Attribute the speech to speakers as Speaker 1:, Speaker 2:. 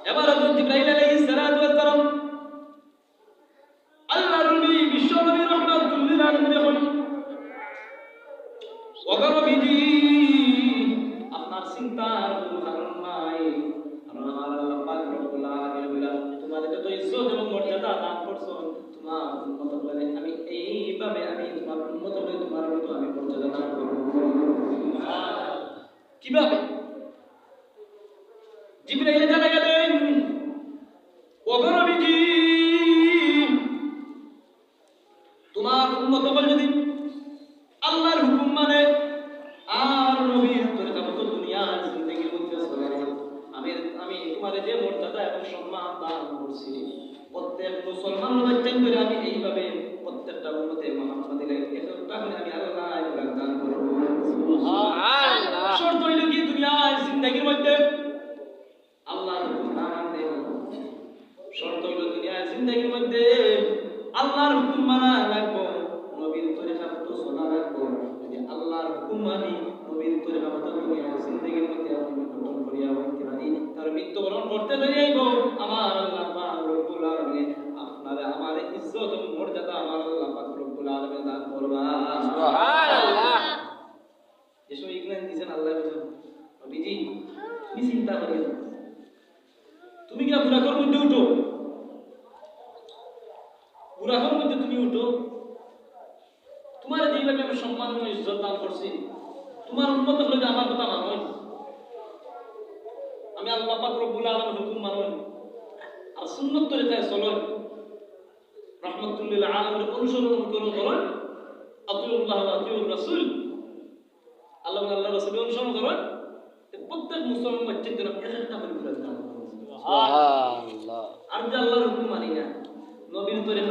Speaker 1: এবার হযরত জিবরাইল আলাইহিস সালাতু ওয়াস সালাম আল্লাহর নবী বিশ্ব নবী রাহমাতুল লিল আলামিন এখন ওগরবিজি আপনার চিন্তার কোনো কারণ নাই, কারণ আমার আল্লাহ পাক রব্বুল আলামিন বলেন তোমাদের যত ইজ্জত এবং মর্যাদা দান করছো তোমার উম্মত বলে আমি এইভাবে আমি তোমার উম্মত বলে তোমার মতো আমি মর্যাদা দান করব। কিভাবে? জিবরাইল জানা গেলেন ওগরবিজি তোমার উম্মত বলে যদি আল্লাহর হুকুম মানে আর নবীর তরিকা মতো দুনিয়ার জিন্দেগির মধ্যে চলে আমি আমি তোমাদের যে মর্যাদা এবং সম্মান দান করছি প্রত্যেক মুসলমান বাচ্চা করে আমি এইভাবে প্রত্যেকটা উম্মতে মুহাম্মাদের একটা করে আমি আল্লাহ ইবাদত দান করব। সুবহানাল্লাহ। শর্ত হইল কি দুনিয়ার জিন্দেগির মধ্যে আল্লাহর হুকুম না মানলে, শর্ত হইল দুনিয়ার জিন্দেগির মধ্যে আল্লাহর হুকুম মানা রাখবো, নবীর তরিকা মতো চলা রাখবো। যদি আল্লাহর হুকুম মানি নবীর তরিকা মতো দুনিয়ার জিন্দেগির মধ্যে আমি গঠন করিয়া বলতে পারি তার মৃত্যুবরণ করতে যাইব আমার আল্লাহ পাক রব্বুল আলামিন আপনারে আমার ইজ্জত ও মর্যাদা আমার আল্লাহ পাক রব্বুল আলামিন দান করবা। সুবহানাল্লাহ। এসব ইগনান দিছেন আল্লাহ নবীজি তুমি চিন্তা করিও না, তুমি কি বুরাকর মধ্যে উঠো, বুরাকর মধ্যে তুমি উঠো, তোমার যেভাবে আমি সম্মান এবং ইজ্জত দান করছি তোমার উন্মত হলে আমার কথা মানো, আমি আল্লাহ পাক রব্বুল আলামিন হুকুম মানো আর সুন্নাত তরিকায় চলো, রাহমাতুল লিল আলামিন অনুসরণ করো, আতিউল্লাহ ওয়া আতিউর রাসূল, আল্লাহ এবং আল্লাহর রাসূলের অনুসরণ করো। প্রত্যেক মুসলমান বাচ্চার জন্য একটা করে বুরাক দান করো। সুবহানাল্লাহ। আর যে আল্লাহর হুকুম মানি না নবীর তরিকা